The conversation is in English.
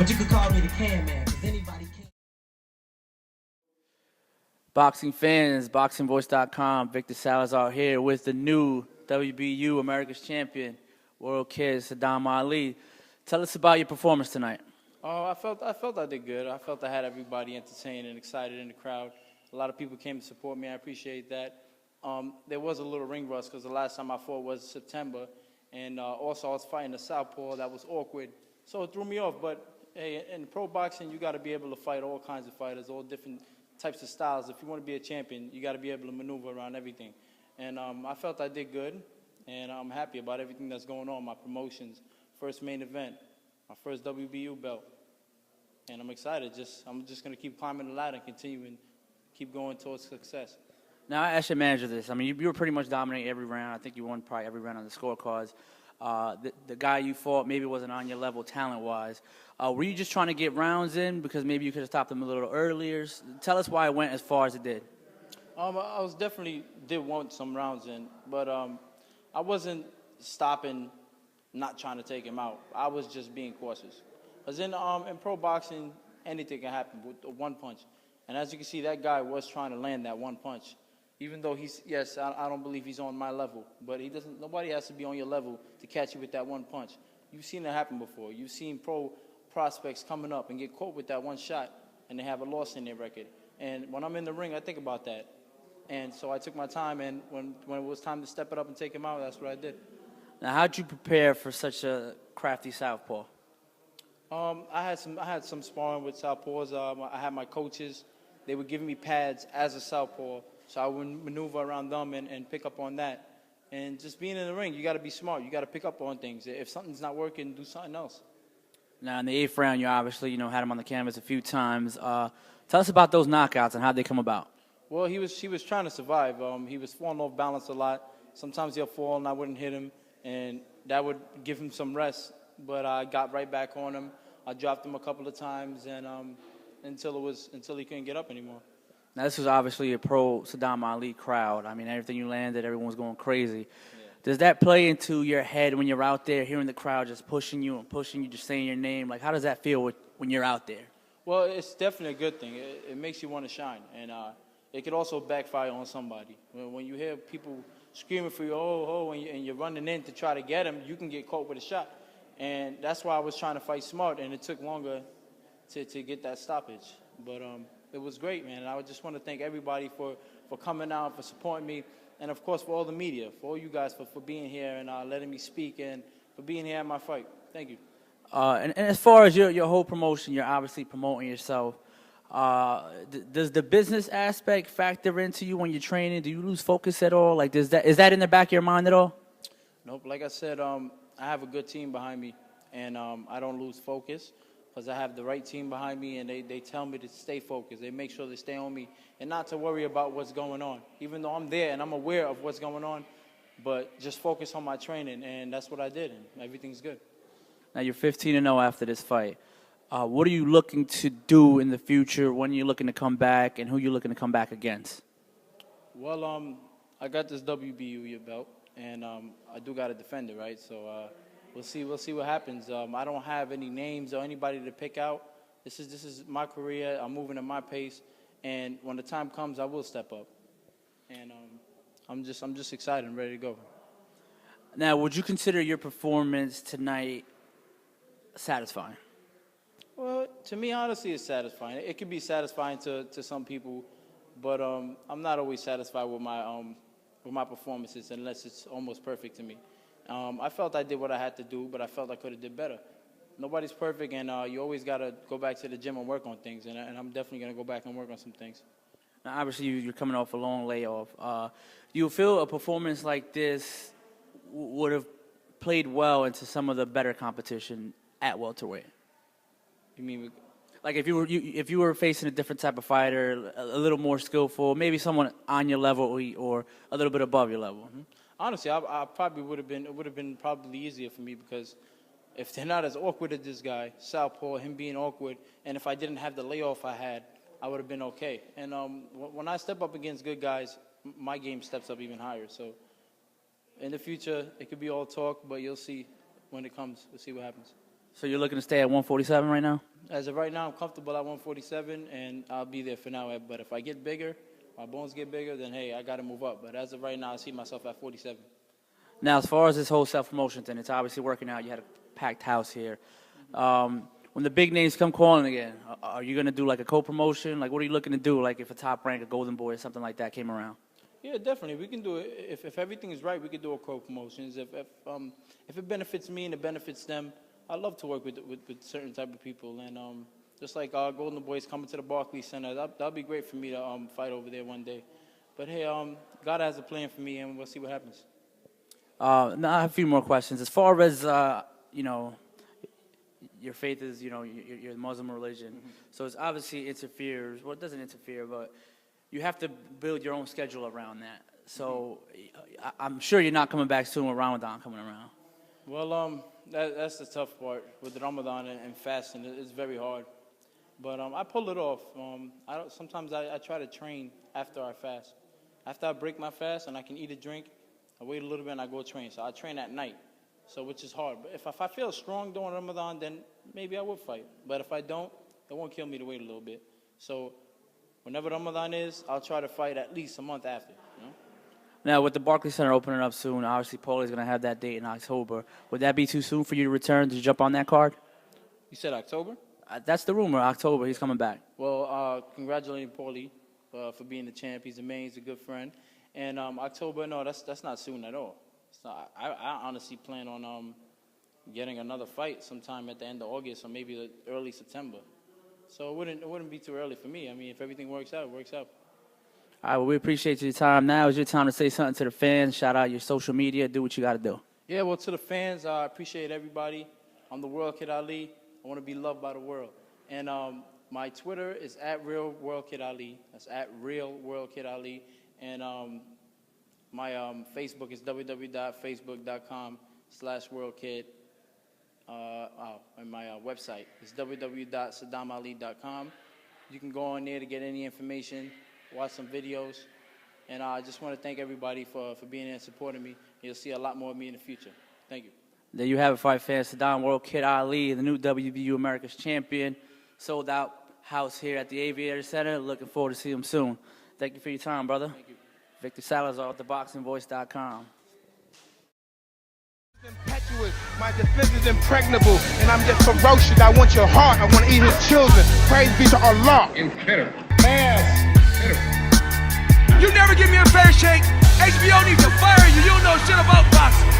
But you could call me the can man, because anybody can. Boxing fans, boxingvoice.com, Victor Salazar here with the new WBU America's Champion, World Kid Sadam Ali. Tell us about your performance tonight. Oh, I felt I did good. I felt I had everybody entertained and excited in the crowd. A lot of people came to support me. I appreciate that. There was a little ring rust because the last time I fought was September, and also I was fighting a southpaw that was awkward, so it threw me off. But hey, in pro boxing, you got to be able to fight all kinds of fighters, all different types of styles. If you want to be a champion, you got to be able to maneuver around everything. And I felt I did good, and I'm happy about everything that's going on. My promotions, first main event, my first WBU belt, and I'm excited. I'm just going to keep climbing the ladder and continue and keep going towards success. Now, I asked your manager this. I mean, you were pretty much dominating every round. I think you won probably every round on the scorecards. The guy you fought maybe wasn't on your level talent-wise. Were you just trying to get rounds in because maybe you could have stopped him a little earlier? Tell us why it went as far as it did. I was definitely did want some rounds in, but I wasn't stopping, not trying to take him out. I was just being cautious. Because in pro boxing, anything can happen with one punch. And as you can see, that guy was trying to land that one punch. Even though I don't believe he's on my level, but nobody has to be on your level to catch you with that one punch. You've seen it happen before. You've seen pro prospects coming up and get caught with that one shot, and they have a loss in their record. And when I'm in the ring, I think about that. And so I took my time, and when it was time to step it up and take him out, that's what I did. Now, how'd you prepare for such a crafty southpaw? I had some sparring with southpaws. I had my coaches. They were giving me pads as a southpaw, so I would maneuver around them and pick up on that. And just being in the ring, you got to be smart. You got to pick up on things. If something's not working, do something else. Now, in the 8th round, you obviously had him on the canvas a few times. Tell us about those knockouts and how they come about. Well, he was trying to survive. He was falling off balance a lot. Sometimes he'll fall and I wouldn't hit him, and that would give him some rest. But I got right back on him. I dropped him a couple of times, and until he couldn't get up anymore. Now, this was obviously a pro Sadam Ali crowd. I mean, everything you landed, everyone was going crazy. Yeah. Does that play into your head when you're out there, hearing the crowd just pushing you, just saying your name? Like, how does that feel when you're out there? Well, it's definitely a good thing. It makes you want to shine, and it could also backfire on somebody. When you hear people screaming for you, and you're running in to try to get them, you can get caught with a shot. And that's why I was trying to fight smart, and it took longer to get that stoppage. But it was great, man. And I just want to thank everybody for coming out, for supporting me, and, of course, for all the media, for all you guys for being here and letting me speak, and for being here at my fight. Thank you. And as far as your whole promotion, you're obviously promoting yourself. Does the business aspect factor into you when you're training? Do you lose focus at all? Like, is that in the back of your mind at all? Nope. Like I said, I have a good team behind me, and I don't lose focus because I have the right team behind me, and they tell me to stay focused. They make sure they stay on me and not to worry about what's going on, even though I'm there and I'm aware of what's going on, but just focus on my training, and that's what I did, and everything's good. Now, you're 15-0 after this fight. What are you looking to do in the future? When are you looking to come back, and who are you looking to come back against? Well, I got this WBU belt, and I do got to defend it, right? So we'll see what happens. I don't have any names or anybody to pick out. This is my career. I'm moving at my pace, and when the time comes, I will step up. And I'm just excited and ready to go. Now, would you consider your performance tonight satisfying? Well, to me, honestly, it's satisfying. It can be satisfying to some people, but I'm not always satisfied with my performances unless it's almost perfect to me. I felt I did what I had to do, but I felt I could have did better. Nobody's perfect, and you always got to go back to the gym and work on things, and I'm definitely going to go back and work on some things. Now, obviously, you're coming off a long layoff. Do you feel a performance like this would have played well into some of the better competition at welterweight? You mean, like if you were facing a different type of fighter, a little more skillful, maybe someone on your level or a little bit above your level? Honestly, I probably would have been probably easier for me, because if they're not as awkward as this guy, southpaw, him being awkward, and if I didn't have the layoff I had, I would have been okay. And when I step up against good guys, my game steps up even higher. So in the future, it could be all talk, but you'll see when it comes. We'll see what happens. So you're looking to stay at 147 right now? As of right now, I'm comfortable at 147, and I'll be there for now. But if I get bigger, my bones get bigger, then, hey, I got to move up. But as of right now, I see myself at 47. Now, as far as this whole self-promotion thing, it's obviously working out. You had a packed house here. When the big names come calling again, are you going to do like a co-promotion? Like, what are you looking to do, like if a top rank, a Golden Boy or something like that came around? Yeah, definitely. We can do it. If everything is right, we can do a co-promotions. If it benefits me and it benefits them, I love to work with certain type of people. And just like our Golden Boys coming to the Barclays Center, that'll be great for me to fight over there one day. But hey, God has a plan for me, and we'll see what happens. Now I have a few more questions. As far as you know, your faith is, you know, your Muslim religion, so it's obviously interferes. Well, it doesn't interfere, but you have to build your own schedule around that. So I'm sure you're not coming back soon with Ramadan coming around. Well, that's the tough part with the Ramadan and fasting. It's very hard, but I pull it off. Sometimes I try to train after I fast. After I break my fast and I can eat a drink, I wait a little bit and I go train. So I train at night, so which is hard. But if I feel strong during Ramadan, then maybe I would fight. But if I don't, it won't kill me to wait a little bit. So whenever Ramadan is, I'll try to fight at least a month after. You know? Now, with the Barclays Center opening up soon, obviously Paulie's going to have that date in October. Would that be too soon for you to return to jump on that card? You said October? That's the rumor. October, he's coming back. Well, congratulating Paulie for being the champ. He's amazing. He's a good friend. And October, no, that's not soon at all. It's not, I honestly plan on getting another fight sometime at the end of August or maybe early September. So it wouldn't be too early for me. I mean, if everything works out, it works out. All right, well, we appreciate your time. Now is your time to say something to the fans. Shout out your social media. Do what you got to do. Yeah, well, to the fans, I appreciate everybody. I'm the World Kid Ali. I want to be loved by the world. And my Twitter is @RealWorldKidAli. That's @RealWorldKidAli. And my Facebook is www.facebook.com/worldkid. And my website is www.sadamali.com. You can go on there to get any information, watch some videos. And I just want to thank everybody for being there and supporting me. You'll see a lot more of me in the future. Thank you. There you have it, fight fans. Sadam World Kid Ali, the new WBU America's champion. Sold out house here at the Aviator Center. Looking forward to see him soon. Thank you for your time, brother. Thank you. Victor Salazar at theboxingvoice.com. Impetuous, my defense is impregnable, and I'm just ferocious. I want your heart, I want to eat his children. Praise be to Allah. Incredible. You never give me a fair shake. HBO needs to fire you. You don't know shit about boxing.